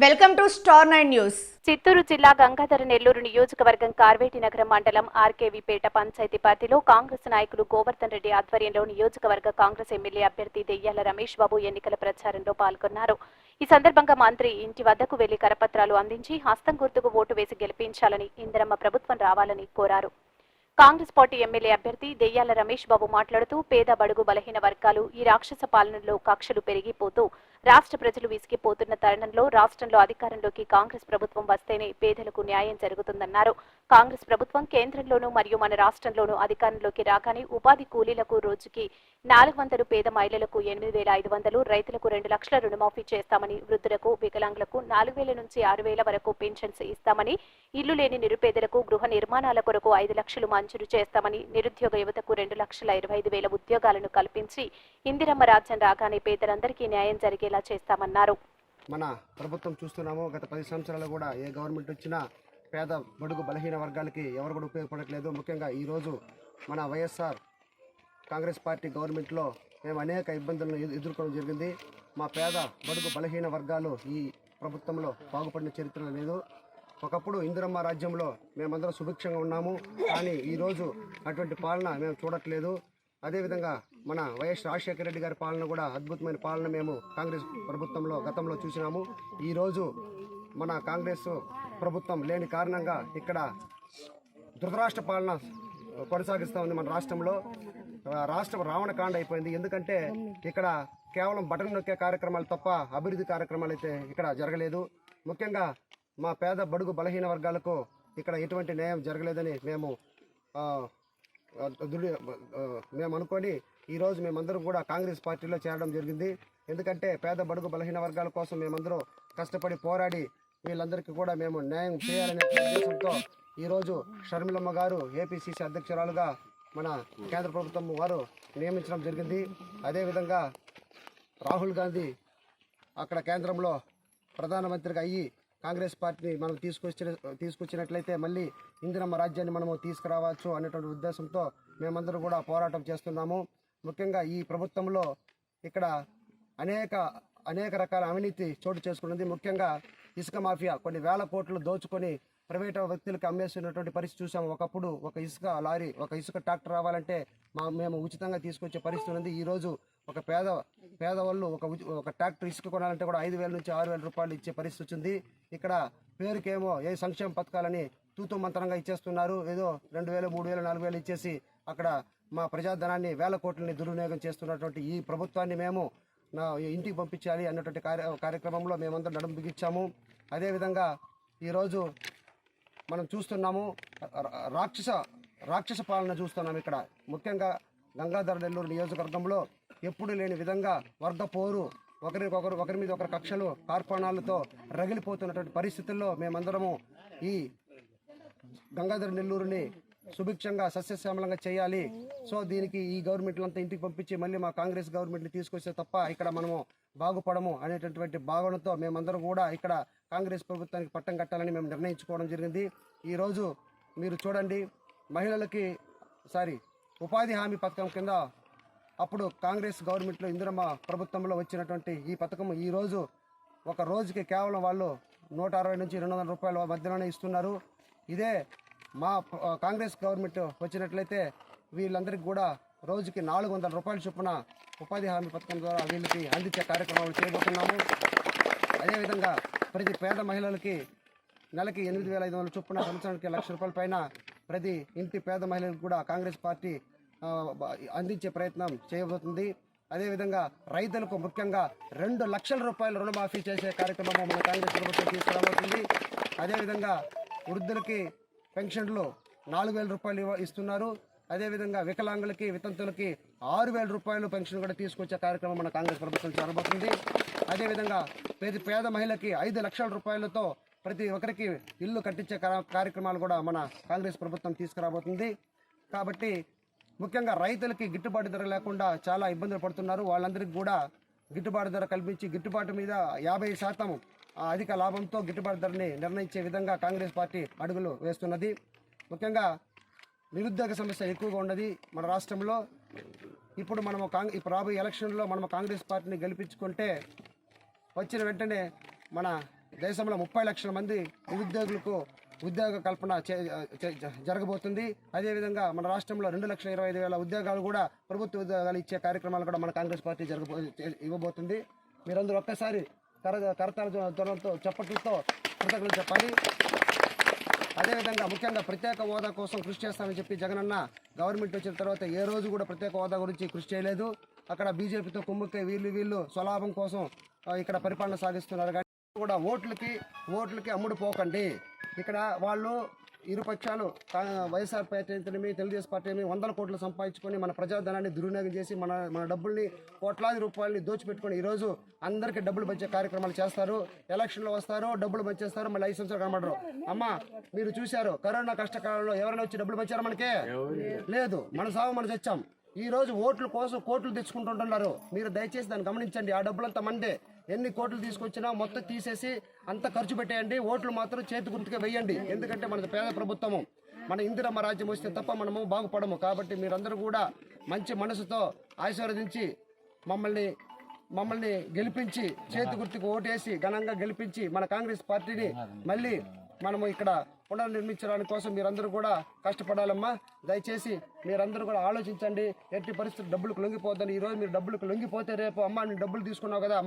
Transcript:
Welcome to star 9 news. Chittoor జిల్లా గంగాధర నెల్లూరు నియోజకవర్గం కార్వేటి నగరం మండలం ఆర్కేవీపేట పంచాయతీ పరిధిలో కాంగ్రెస్ నాయకులు గోవర్ధన్ రెడ్డి ఆధ్వర్యంలో నియోజకవర్గ కాంగ్రెస్ ఎమ్మెల్యే అభ్యర్థి దెయ్యాల రమేష్ బాబు ఎన్నికల ప్రచారంలో పాల్గొన్నారు. ఈ సందర్భంగా మంత్రి ఇంటి వద్దకు వెళ్లి కరపత్రాలు అందించి హస్తం గుర్తుకు ఓటు వేసి గెలిపించాలని, ఇందిరమ్మ ప్రభుత్వం రావాలని కోరారు. కాంగ్రెస్ పార్టీ ఎమ్మెల్యే అభ్యర్థి దెయ్యాల రమేష్ బాబు మాట్లాడుతూ పేద బడుగు బలహీన వర్గాలు ఈ రాక్షస పాలనలో కక్షలు పెరిగిపోతూ రాష్ట్ర ప్రజలు విసిగిపోతున్న తరుణంలో రాష్ట్రంలో అధికారంలోకి కాంగ్రెస్ ప్రభుత్వం వస్తేనే పేదలకు న్యాయం జరుగుతుందన్నారు. కాంగ్రెస్ ప్రభుత్వం కేంద్రంలోనూ మరియు మన రాష్ట్రంలోనూ అధికారంలోకి రాగానే ఉపాధి కూలీలకు రోజుకి 400, పేద మహిళలకు 8,500, రైతులకు 2 లక్షల రుణమాఫీ చేస్తామని, వృద్ధులకు, వికలాంగులకు 4,000 నుంచి 6,000 వరకు పెన్షన్స్ ఇస్తామని, ఇల్లు లేని నిరుపేదలకు గృహ నిర్మాణాల కొరకు 5 లక్షలు మంజూరు చేస్తామని, నిరుద్యోగ యువతకు 2,25,000 ఉద్యోగాలను కల్పించి ఇందిరమ్మ రాజ్యం రాగానే పేదలందరికీ న్యాయం జరిగేలా చేస్తామన్నారు. మన ప్రభుత్వం చూస్తున్నాము, గత 10 సంవత్సరాలు కూడా ఏ గవర్నమెంట్ వచ్చినా పేద బడుగు బలహీన వర్గాలకి ఎవరు కూడా ఉపయోగపడట్లేదు. ముఖ్యంగా ఈరోజు మన వైఎస్ఆర్ కాంగ్రెస్ పార్టీ గవర్నమెంట్లో మేము అనేక ఇబ్బందులను ఎదుర్కోవడం జరిగింది. మా పేద బడుగు బలహీన వర్గాలు ఈ ప్రభుత్వంలో బాగుపడిన చరిత్ర లేదు. ఒకప్పుడు ఇందిరమ్మ రాజ్యంలో మేమందరం సుభిక్షంగా ఉన్నాము, కానీ ఈరోజు అటువంటి పాలన మేము చూడట్లేదు. అదేవిధంగా మన వైఎస్ రాజశేఖర రెడ్డి గారి పాలన కూడా అద్భుతమైన పాలన మేము కాంగ్రెస్ ప్రభుత్వంలో గతంలో చూసినాము. ఈరోజు మన కాంగ్రెస్ ప్రభుత్వం లేని కారణంగా ఇక్కడ ధృతరాష్ట్ర పాలన కొనసాగిస్తూ ఉంది. మన రాష్ట్రంలో రాష్ట్రం రావణకాండ అయిపోయింది. ఎందుకంటే ఇక్కడ కేవలం బటన్ నొక్కే కార్యక్రమాలు తప్ప అభివృద్ధి కార్యక్రమాలు అయితే ఇక్కడ జరగలేదు. ముఖ్యంగా మా పేద బడుగు బలహీన వర్గాలకు ఇక్కడ ఎటువంటి న్యాయం జరగలేదని మేము అనుకొని ఈరోజు మేమందరం కూడా కాంగ్రెస్ పార్టీలో చేరడం జరిగింది. ఎందుకంటే పేద బడుగు బలహీన వర్గాల కోసం మేమందరం కష్టపడి పోరాడి వీళ్ళందరికీ కూడా మేము న్యాయం చేయాలనే ఉద్దేశంతో ఈరోజు షర్మిలమ్మ గారు ఏపీసీసీ అధ్యక్షురాలుగా మన కేంద్ర ప్రభుత్వం వారు నియమించడం జరిగింది. అదేవిధంగా రాహుల్ గాంధీ అక్కడ కేంద్రంలో ప్రధానమంత్రిగా అయ్యి కాంగ్రెస్ పార్టీని మనం తీసుకొచ్చినట్లయితే మళ్ళీ ఇందిరమ్మ రాజ్యాన్ని మనము తీసుకురావచ్చు అనేటువంటి ఉద్దేశంతో మేమందరం కూడా పోరాటం చేస్తున్నాము. ముఖ్యంగా ఈ ప్రభుత్వంలో ఇక్కడ అనేక రకాల అవినీతి చోటు చేసుకున్నది. ముఖ్యంగా ఇసుక మాఫియా కొన్ని వేల కోట్లు దోచుకొని ప్రైవేట్ వ్యక్తులకు అమ్మేస్తున్నటువంటి పరిస్థితి చూసాము. ఒకప్పుడు ఒక ఇసుక లారీ, ఒక ఇసుక ట్రాక్టర్ రావాలంటే మేము ఉచితంగా తీసుకొచ్చే పరిస్థితి ఉంది. ఈరోజు ఒక పేదవాళ్ళు ఒక ట్రాక్టర్ ఇసుక కొనాలంటే కూడా 5,000 నుంచి 6,000 రూపాయలు ఇచ్చే పరిస్థితి వచ్చింది. ఇక్కడ పేరుకేమో ఏ సంక్షేమ పథకాలని తూతు మంత్రంగా ఇచ్చేస్తున్నారు. ఏదో 2,000, 3,000, 4,000 ఇచ్చేసి అక్కడ మా ప్రజాధనాన్ని వేల కోట్లని దుర్వినియోగం చేస్తున్నటువంటి ఈ ప్రభుత్వాన్ని మేము ఇంటికి పంపించాలి అన్నటువంటి కార్యక్రమంలో మేమందరం నడుము బిగించాము. అదేవిధంగా ఈరోజు మనం చూస్తున్నాము రాక్షస పాలన చూస్తున్నాం. ఇక్కడ ముఖ్యంగా గంగాధర నెల్లూరు నియోజకవర్గంలో ఎప్పుడు లేని విధంగా వర్గ పోరు, ఒకరి మీద ఒకరి కక్షలు కార్పణాలతో రగిలిపోతున్నటువంటి పరిస్థితుల్లో మేమందరము ఈ గంగాధర నెల్లూరుని సుభిక్షంగా సస్యశ్యామలంగా చేయాలి. సో దీనికి ఈ గవర్నమెంట్లంతా ఇంటికి పంపించి మళ్ళీ మా కాంగ్రెస్ గవర్నమెంట్ని తీసుకొస్తే తప్ప ఇక్కడ మనము బాగుపడము అనేటటువంటి భావనతో మేమందరం కూడా ఇక్కడ కాంగ్రెస్ ప్రభుత్వానికి పట్టం కట్టాలని మేము నిర్ణయించుకోవడం జరిగింది. ఈరోజు మీరు చూడండి, ఉపాధి హామీ పథకం కింద అప్పుడు కాంగ్రెస్ గవర్నమెంట్లో ఇందిరమ్మ ప్రభుత్వంలో వచ్చినటువంటి ఈ పథకం ఈరోజు ఒక రోజుకి కేవలం వాళ్ళు 160 నుంచి 200 రూపాయల మధ్యలోనే ఇస్తున్నారు. ఇదే మా కాంగ్రెస్ గవర్నమెంట్ వచ్చినట్లయితే వీళ్ళందరికీ కూడా రోజుకి 400 రూపాయల చొప్పున ఉపాధి హామీ పథకం ద్వారా వీళ్ళకి అందించే కార్యక్రమాలు చేయబోతున్నాము. అదేవిధంగా ప్రతి పేద మహిళలకి నెలకి 8,500 చొప్పున, సంవత్సరానికి 1,00,000 రూపాయల పైన ప్రతి ఇంటి పేద మహిళలకు కూడా కాంగ్రెస్ పార్టీ అందించే ప్రయత్నం చేయబోతుంది. అదేవిధంగా రైతులకు ముఖ్యంగా 2 లక్షల రూపాయల రుణమాఫీ చేసే కార్యక్రమం మన కాంగ్రెస్ ప్రభుత్వం తీసుకురాబోతుంది. అదేవిధంగా వృద్ధులకి పెన్షన్లు 4,000 రూపాయలు ఇస్తున్నారు. అదేవిధంగా వికలాంగులకి, వితంతులకి 6,000 రూపాయలు పెన్షన్ కూడా తీసుకొచ్చే కార్యక్రమం మన కాంగ్రెస్ ప్రభుత్వం జరగబోతుంది. అదేవిధంగా ప్రతి పేద మహిళకి 5 లక్షల రూపాయలతో ప్రతి ఒక్కరికి ఇల్లు కట్టించే కార్యక్రమాలు కూడా మన కాంగ్రెస్ ప్రభుత్వం తీసుకురాబోతుంది. కాబట్టి ముఖ్యంగా రైతులకి గిట్టుబాటు ధర లేకుండా చాలా ఇబ్బందులు పడుతున్నారు. వాళ్ళందరికీ కూడా గిట్టుబాటు ధర కల్పించి గిట్టుబాటు మీద 50% అధిక లాభంతో గిట్టుబాటు ధరని నిర్ణయించే విధంగా కాంగ్రెస్ పార్టీ అడుగులు వేస్తున్నది. ముఖ్యంగా నిరుద్యోగ సమస్య ఎక్కువగా ఉన్నది మన రాష్ట్రంలో. ఇప్పుడు రాబోయే ఎలక్షన్లో మనం కాంగ్రెస్ పార్టీని గెలిపించుకుంటే వచ్చిన వెంటనే మన దేశంలో 30 లక్షల మంది నిరుద్యోగులకు ఉద్యోగ కల్పన జరగబోతుంది. అదేవిధంగా మన రాష్ట్రంలో 2,25,000 ఉద్యోగాలు కూడా ప్రభుత్వ ఉద్యోగాలు ఇచ్చే కార్యక్రమాలు కూడా మన కాంగ్రెస్ పార్టీ ఇవ్వబోతుంది. మీరందరూ ఒక్కసారి కరతాల ధ్వనులతో చప్పట్లతో కృతజ్ఞతలు చెప్పాలి. అదేవిధంగా ముఖ్యంగా ప్రత్యేక హోదా కోసం కృషి చేస్తామని చెప్పి జగనన్న గవర్నమెంట్ వచ్చిన తర్వాత ఏ రోజు కూడా ప్రత్యేక హోదా గురించి కృషి చేయలేదు. అక్కడ బీజేపీతో కుమ్ముకే వీళ్ళు స్వలాభం కోసం ఇక్కడ పరిపాలన సాగిస్తున్నారు. కానీ కూడా ఓట్లకి అమ్ముడు పోకండి. ఇక్కడ వాళ్ళు ఇరుపక్షాలు వైఎస్ఆర్ పార్టీ అయితేనేమి తెలుగుదేశం పార్టీ ఏమి 100 కోట్లు సంపాదించుకొని మన ప్రజాధనాన్ని దుర్వినియోగం చేసి మన డబ్బుల్ని కోట్లాది రూపాయలని దోచిపెట్టుకొని ఈరోజు అందరికీ డబ్బులు పంచే కార్యక్రమాలు చేస్తారు. ఎలక్షన్లో వస్తారు, డబ్బులు పంచేస్తారు, మళ్ళీ 5 సంవత్సరాలు కనబడరు. అమ్మా మీరు చూశారు, కరోనా కష్టకాలంలో ఎవరైనా వచ్చి డబ్బులు పంచారా? మనకే లేదు. మన సాగు మనం తెచ్చాం. ఈ రోజు ఓట్ల కోసం కోట్లు తెచ్చుకుంటుంటున్నారు. మీరు దయచేసి దాన్ని గమనించండి. ఆ డబ్బులంతా మందే. ఎన్ని కోట్లు తీసుకొచ్చినా మొత్తం తీసేసి అంత ఖర్చు పెట్టేయండి. ఓట్లు మాత్రం చేతి గుర్తుగా వేయండి. ఎందుకంటే మనది పేద ప్రభుత్వము. మన ఇందిరమ్మ రాజ్యం వస్తే తప్ప మనము బాగుపడము. కాబట్టి మీరందరూ కూడా మంచి మనసుతో ఆశీర్వదించి మమ్మల్ని గెలిపించి చేతి గుర్తుకు ఓటేసి ఘనంగా గెలిపించి మన కాంగ్రెస్ పార్టీని మళ్ళీ మనము ఇక్కడ పునర్నిర్మించడానికి కోసం మీరందరూ కూడా కష్టపడాలమ్మా. దయచేసి మీరందరూ కూడా ఆలోచించండి. ఎట్టి పరిస్థితులు డబ్బులకు లొంగిపోద్దని. ఈరోజు మీరు డబ్బులకు లొంగిపోతే రేపు అమ్మ నేను డబ్బులు తీసుకున్నావు కదా